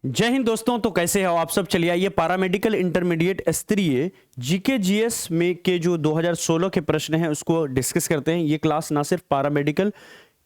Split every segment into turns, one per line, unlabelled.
जय हिंद दोस्तों। तो कैसे हो आप सब। चलिए आइए पैरामेडिकल इंटरमीडिएट स्तरीय जीके जीएस में के जो 2016 के प्रश्न हैं उसको डिस्कस करते हैं। ये क्लास ना सिर्फ paramedical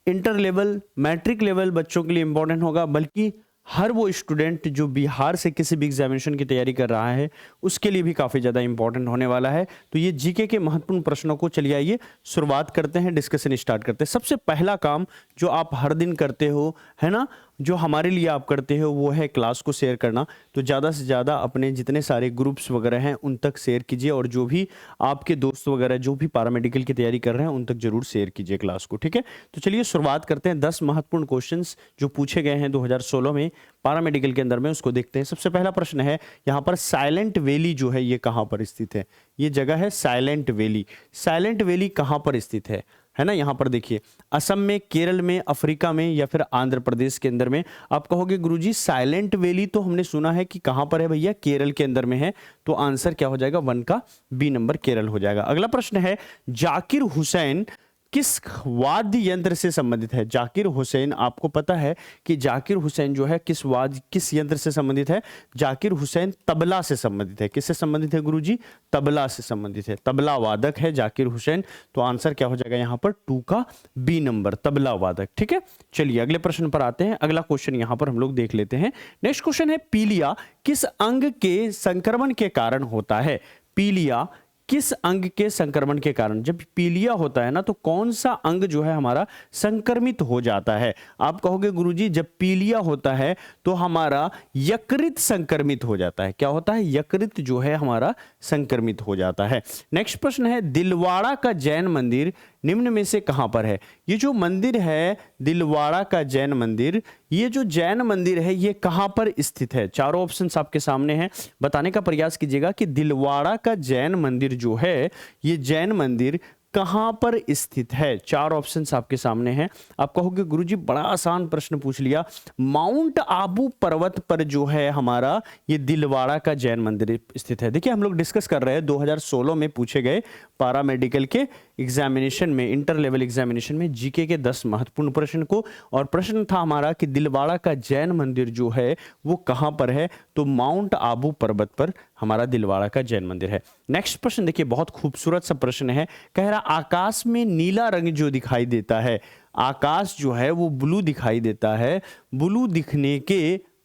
inter level matric level बच्चों के लिए इंपॉर्टेंट होगा, बल्कि हर वो स्टूडेंट जो बिहार से किसी भी एग्जामिनेशन की तैयारी कर रहा है उसके लिए भी काफ़ी ज़्यादा इंपॉर्टेंट होने वाला है। तो ये जीके के महत्वपूर्ण प्रश्नों को चलिए आइए शुरुआत करते हैं, डिस्कशन स्टार्ट करते हैं। सबसे पहला काम जो आप हर दिन करते हो है ना, जो हमारे लिए आप करते हो, वो है क्लास को शेयर करना। तो ज़्यादा से ज़्यादा अपने जितने सारे ग्रुप्स वगैरह हैं उन तक शेयर कीजिए, और जो भी आपके दोस्त वगैरह जो भी पैरामेडिकल की तैयारी कर रहे हैं उन तक जरूर शेयर कीजिए क्लास को, ठीक है। तो चलिए शुरुआत करते हैं। 10 महत्वपूर्ण क्वेश्चंस जो पूछे गए हैं 2016 में पैरामेडिकल के अंदर में, उसको देखते हैं। सबसे पहला प्रश्न है यहाँ पर, साइलेंट वैली जो है ये कहाँ पर स्थित है। ये जगह है साइलेंट वैली। साइलेंट वैली कहाँ पर स्थित है ना। यहाँ पर देखिए, असम में, केरल में, अफ्रीका में, या फिर आंध्र प्रदेश के अंदर में। आप कहोगे गुरुजी साइलेंट वैली तो हमने सुना है कि कहाँ पर है भैया, केरल के अंदर में है। तो आंसर क्या हो जाएगा, 1 का बी नंबर केरल हो जाएगा। अगला प्रश्न है, जाकिर हुसैन किस वाद्य यंत्र से संबंधित है। जाकिर हुसैन, आपको पता है कि जाकिर हुसैन जो है किस यंत्र से संबंधित है। जाकिर हुसैन तबला से संबंधित है। किससे संबंधित है गुरुजी, तबला से संबंधित है। तबला वादक है जाकिर हुसैन। तो आंसर क्या हो जाएगा यहाँ पर, 2 का बी नंबर, तबला वादक, ठीक है। चलिए अगले प्रश्न पर आते हैं। अगला क्वेश्चन यहाँ पर हम लोग देख लेते हैं। नेक्स्ट क्वेश्चन है, पीलिया किस अंग के संक्रमण के कारण होता है। पीलिया किस अंग के संक्रमण के कारण। जब पीलिया होता है ना तो कौन सा अंग जो है हमारा संक्रमित हो जाता है। आप कहोगे गुरुजी जब पीलिया होता है तो हमारा यकृत संक्रमित हो जाता है। क्या होता है, यकृत जो है हमारा संक्रमित हो जाता है। नेक्स्ट प्रश्न है, दिलवाड़ा का जैन मंदिर निम्न में से कहां पर है। ये जो मंदिर है दिलवाड़ा का जैन मंदिर, ये जो जैन मंदिर है ये कहां पर स्थित है। चारों ऑप्शंस आपके सामने हैं, बताने का प्रयास कीजिएगा कि दिलवाड़ा का जैन मंदिर जो है ये जैन मंदिर कहां पर स्थित है। 4 ऑप्शंस आपके सामने हैं। आप कहोगे गुरुजी बड़ा आसान प्रश्न पूछ लिया। माउंट आबू पर्वत पर जो है हमारा ये दिलवाड़ा का जैन मंदिर स्थित है। देखिए हम लोग डिस्कस कर रहे हैं 2016 में पूछे गए पैरामेडिकल के एग्जामिनेशन में, इंटर लेवल एग्जामिनेशन में जीके के 10 महत्वपूर्ण प्रश्न को, और प्रश्न था हमारा कि दिलवाड़ा का जैन मंदिर जो है वो कहां पर है। तो माउंट आबू पर्वत पर हमारा दिलवाड़ा का जैन मंदिर है। नेक्स्ट प्रश्न देखिए, बहुत खूबसूरत सा प्रश्न है। कह रहा आकाश में नीला रंग जो दिखाई देता है, आकाश जो है वो ब्लू दिखाई देता है।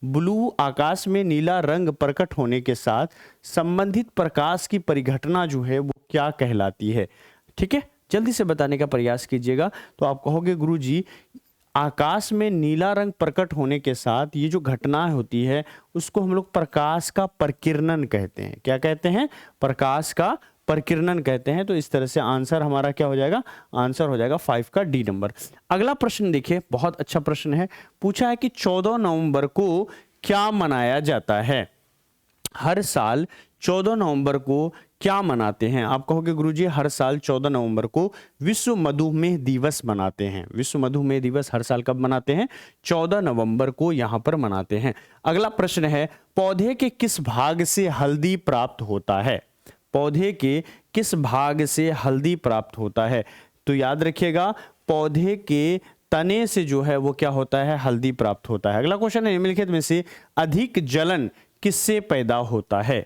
ब्लू आकाश में नीला रंग प्रकट होने के साथ संबंधित प्रकाश की परिघटना जो है वो क्या कहलाती है। ठीक है, जल्दी से बताने का प्रयास कीजिएगा। तो आप कहोगे गुरुजी आकाश में नीला रंग प्रकट होने के साथ ये जो घटना होती है उसको हम लोग प्रकाश का प्रकीर्णन कहते हैं। क्या कहते हैं, प्रकाश का प्रकीर्णन कहते हैं। तो इस तरह से आंसर हमारा क्या हो जाएगा, आंसर हो जाएगा 5 का डी नंबर। अगला प्रश्न देखिए, बहुत अच्छा प्रश्न है। पूछा है कि 14 नवंबर को क्या मनाया जाता है। हर साल 14 नवंबर को क्या मनाते हैं। आप कहोगे गुरुजी हर साल 14 नवंबर को विश्व मधुमेह दिवस मनाते हैं। विश्व मधुमेह दिवस हर साल कब मनाते हैं, 14 नवंबर को यहां पर मनाते हैं। अगला प्रश्न है, पौधे के किस भाग से हल्दी प्राप्त होता है। पौधे के किस भाग से हल्दी प्राप्त होता है। तो याद रखिएगा पौधे के तने से जो है वो क्या होता है, हल्दी प्राप्त होता है। अगला क्वेश्चन है, निम्नलिखित में से अधिक जलन किससे पैदा होता है।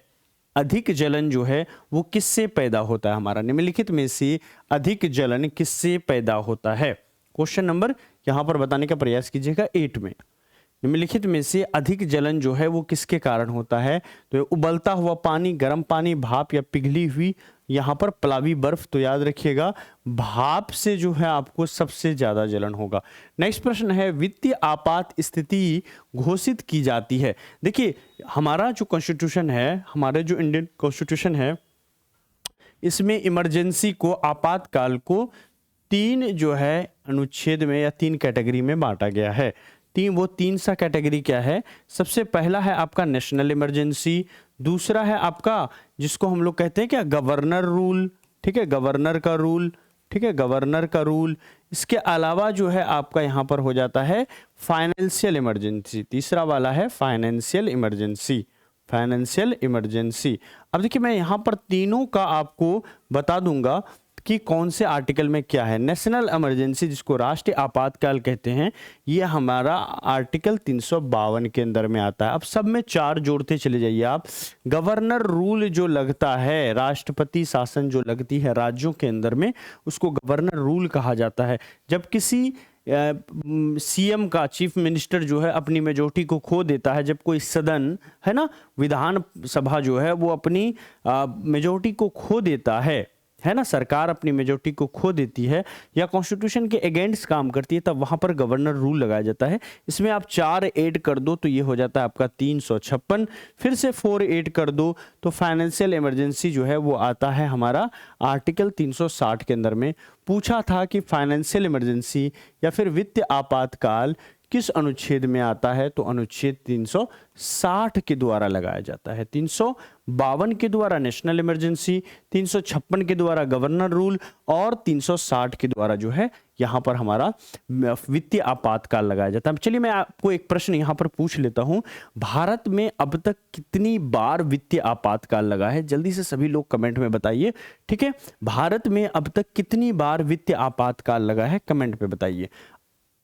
अधिक जलन जो है वो किससे पैदा होता है। हमारा निम्नलिखित में से अधिक जलन किससे पैदा होता है। क्वेश्चन नंबर यहां पर बताने का प्रयास कीजिएगा 8 में। निम्नलिखित में से अधिक जलन जो है वो किसके कारण होता है। तो उबलता हुआ पानी, गर्म पानी, भाप, या पिघली हुई यहाँ पर प्लावी बर्फ। तो याद रखिएगा भाप से जो है आपको सबसे ज्यादा जलन होगा। नेक्स्ट प्रश्न है, वित्तीय आपात स्थिति घोषित की जाती है। देखिए हमारा जो कॉन्स्टिट्यूशन है, हमारे जो इंडियन कॉन्स्टिट्यूशन है, इसमें इमरजेंसी को, आपातकाल को 3 जो है अनुच्छेद में या 3 कैटेगरी में बांटा गया है। वो 3 सा कैटेगरी क्या है, सबसे पहला है आपका नेशनल इमरजेंसी, दूसरा है आपका जिसको हम लोग कहते हैं क्या, गवर्नर रूल। ठीक है, गवर्नर का रूल। ठीक है, गवर्नर का रूल। इसके अलावा जो है आपका यहाँ पर हो जाता है फाइनेंशियल इमरजेंसी। तीसरा वाला है फाइनेंशियल इमरजेंसी। Financial emergency. अब देखिए मैं यहाँ पर तीनों का आपको बता दूंगा कि कौन से आर्टिकल में क्या है। नेशनल इमरजेंसी जिसको राष्ट्रीय आपातकाल कहते हैं, ये हमारा आर्टिकल 352 के अंदर में आता है। अब सब में 4 जोड़ते चले जाइए आप। गवर्नर रूल जो लगता है, राष्ट्रपति शासन जो लगती है राज्यों के अंदर में, उसको गवर्नर रूल कहा जाता है। जब किसी सीएम का, चीफ मिनिस्टर जो है, अपनी मेजोरिटी को खो देता है, जब कोई सदन है ना, विधान सभा जो है वो अपनी मेजोरिटी को खो देता है ना, सरकार अपनी मेजोरिटी को खो देती है या कॉन्स्टिट्यूशन के अगेंस्ट काम करती है, तब वहां पर गवर्नर रूल लगाया जाता है। इसमें आप 4 ऐड कर दो तो ये हो जाता है आपका 356, फिर से 4 ऐड कर दो तो फाइनेंशियल इमरजेंसी जो है वो आता है हमारा आर्टिकल 360 के अंदर में। पूछा था कि फाइनेंशियल इमरजेंसी या फिर वित्तीय आपातकाल किस अनुच्छेद में आता है, तो अनुच्छेद 360 के द्वारा लगाया जाता है। 352 के द्वारा नेशनल इमरजेंसी, 356 के द्वारा गवर्नर रूल और 360 के द्वारा जो है यहां पर हमारा वित्तीय आपातकाल लगाया जाता है। चलिए मैं आपको एक प्रश्न यहां पर पूछ लेता हूं, भारत में अब तक कितनी बार वित्तीय आपातकाल लगा है? जल्दी से सभी लोग कमेंट में बताइए। ठीक है, भारत में अब तक कितनी बार वित्तीय आपातकाल लगा है, कमेंट पे बताइए।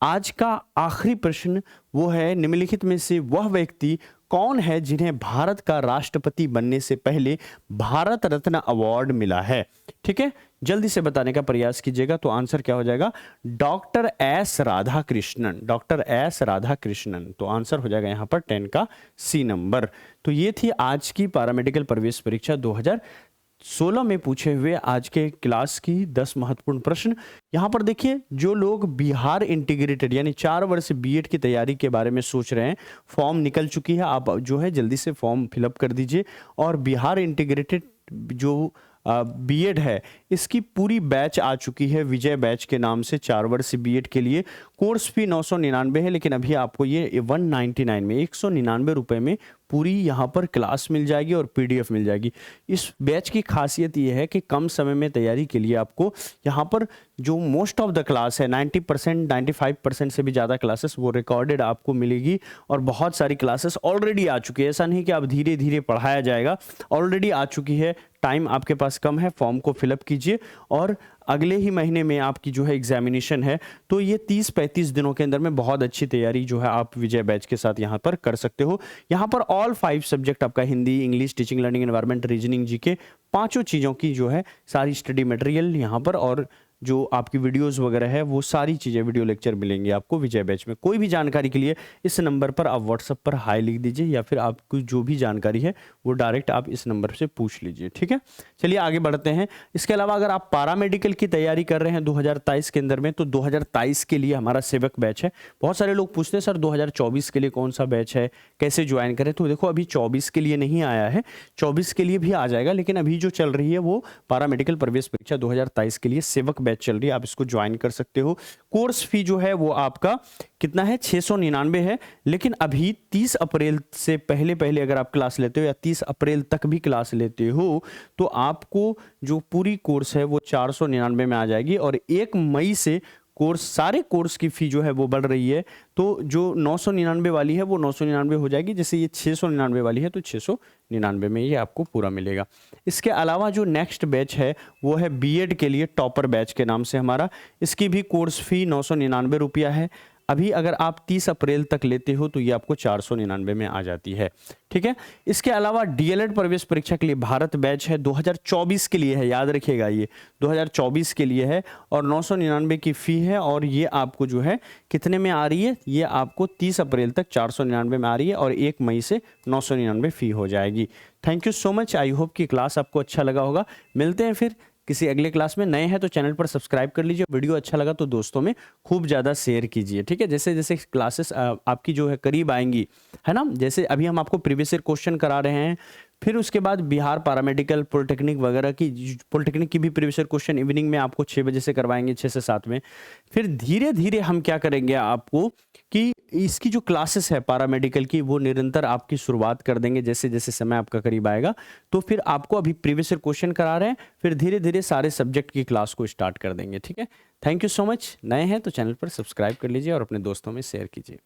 आज का आखिरी प्रश्न वो है, निम्नलिखित में से वह व्यक्ति कौन है जिन्हें भारत का राष्ट्रपति बनने से पहले भारत रत्न अवार्ड मिला है? ठीक है, जल्दी से बताने का प्रयास कीजिएगा। तो आंसर क्या हो जाएगा? Doctor S Radhakrishnan, doctor S Radhakrishnan. तो आंसर हो जाएगा यहां पर 10 का सी नंबर। तो ये थी आज की पैरामेडिकल प्रवेश परीक्षा 2016 में पूछे हुए आज के क्लास की 10 महत्वपूर्ण प्रश्न। यहां पर देखिए, जो लोग बिहार इंटीग्रेटेड यानी 4 वर्ष बीएड की तैयारी के बारे में सोच रहे हैं, फॉर्म निकल चुकी है, आप जो है जल्दी से फॉर्म फिलअप कर दीजिए। और बिहार इंटीग्रेटेड जो बीएड है, इसकी पूरी बैच आ चुकी है विजय बैच के नाम से। 4 वर्ष बीएड के लिए कोर्स फी 999 है, लेकिन अभी आपको ये 199 में 199 रुपए में पूरी यहाँ पर क्लास मिल जाएगी और पीडीएफ मिल जाएगी। इस बैच की खासियत ये है कि कम समय में तैयारी के लिए आपको यहाँ पर जो मोस्ट ऑफ द क्लास है 90% 95% से भी ज़्यादा क्लासेस वो रिकॉर्डेड आपको मिलेगी। और बहुत सारी क्लासेस ऑलरेडी आ चुकी है, ऐसा नहीं कि अब धीरे धीरे पढ़ाया जाएगा, ऑलरेडी आ चुकी है। टाइम आपके पास कम है, फॉर्म को फिलअप कीजिए और अगले ही महीने में आपकी जो है एग्जामिनेशन है। तो ये 30-35 दिनों के अंदर में बहुत अच्छी तैयारी जो है आप विजय बैच के साथ यहाँ पर कर सकते हो। यहाँ पर ऑल 5 सब्जेक्ट आपका Hindi, English, teaching, learning, environment, reasoning, GK, 5 चीज़ों की जो है सारी स्टडी मटेरियल यहाँ पर, और जो आपकी वीडियोस वगैरह है वो सारी चीज़ें, वीडियो लेक्चर मिलेंगे आपको विजय बैच में। कोई भी जानकारी के लिए इस नंबर पर आप व्हाट्सएप पर हाई लिख दीजिए या फिर आपको जो भी जानकारी है वो डायरेक्ट आप इस नंबर से पूछ लीजिए। ठीक है, चलिए आगे बढ़ते हैं। इसके अलावा अगर आप पैरामेडिकल की तैयारी कर रहे हैं 2023 के अंदर में, तो 2023 के लिए हमारा सेवक बैच है। बहुत सारे लोग पूछते हैं सर 2024 के लिए कौन सा बैच है, कैसे ज्वाइन करें? तो देखो अभी 24 के लिए नहीं आया है, 24 के लिए भी आ जाएगा, लेकिन अभी जो चल रही है वो पैरामेडिकल प्रवेश परीक्षा 2023 के लिए सेवक बैच चल रही है, आप इसको ज्वाइन कर सकते हो। कोर्स फी जो है वो आपका कितना है? 699 है। लेकिन अभी 30 अप्रैल से पहले पहले अगर आप क्लास लेते हो या 30 अप्रैल तक भी क्लास लेते हो तो आपको जो पूरी कोर्स है वो 499 में आ जाएगी। और 1 मई से कोर्स, सारे कोर्स की फी जो है वो बढ़ रही है। तो जो 999 वाली है वो 999 हो जाएगी, जैसे ये 699 वाली है तो 699 में ये आपको पूरा मिलेगा। इसके अलावा जो नेक्स्ट बैच है वो है बीएड के लिए टॉपर बैच के नाम से हमारा, इसकी भी कोर्स फी 999 रुपया है। अभी अगर आप 30 अप्रैल तक लेते हो तो ये आपको 499 में आ जाती है। ठीक है, इसके अलावा डीएलएड प्रवेश परीक्षा के लिए भारत बैच है, 2024 के लिए है, याद रखिएगा ये 2024 के लिए है और 999 की फ़ी है। और ये आपको जो है कितने में आ रही है? ये आपको 30 अप्रैल तक 499 में आ रही है और 1 मई से 999 फ़ी हो जाएगी। Thank you so much, I hope कि क्लास आपको अच्छा लगा होगा। मिलते हैं फिर किसी अगले क्लास में। नए हैं तो चैनल पर सब्सक्राइब कर लीजिए, वीडियो अच्छा लगा तो दोस्तों में खूब ज़्यादा शेयर कीजिए। ठीक है, जैसे जैसे क्लासेस आपकी जो है करीब आएंगी, है ना, जैसे अभी हम आपको प्रीवियस ईयर क्वेश्चन करा रहे हैं, फिर उसके बाद बिहार पैरामेडिकल, पॉलिटेक्निक वगैरह की, पॉलिटेक्निक की भी प्रीवियस ईयर क्वेश्चन इवनिंग में आपको 6 बजे से करवाएंगे, 6 से 7 में। फिर धीरे धीरे हम क्या करेंगे आपको कि इसकी जो क्लासेस है पैरामेडिकल की वो निरंतर आपकी शुरुआत कर देंगे जैसे जैसे समय आपका करीब आएगा। तो फिर आपको अभी प्रीवियस ईयर क्वेश्चन करा रहे हैं, फिर धीरे धीरे सारे सब्जेक्ट की क्लास को स्टार्ट कर देंगे। ठीक है, थैंक यू सो मच। नए हैं तो चैनल पर सब्सक्राइब कर लीजिए और अपने दोस्तों में शेयर कीजिए।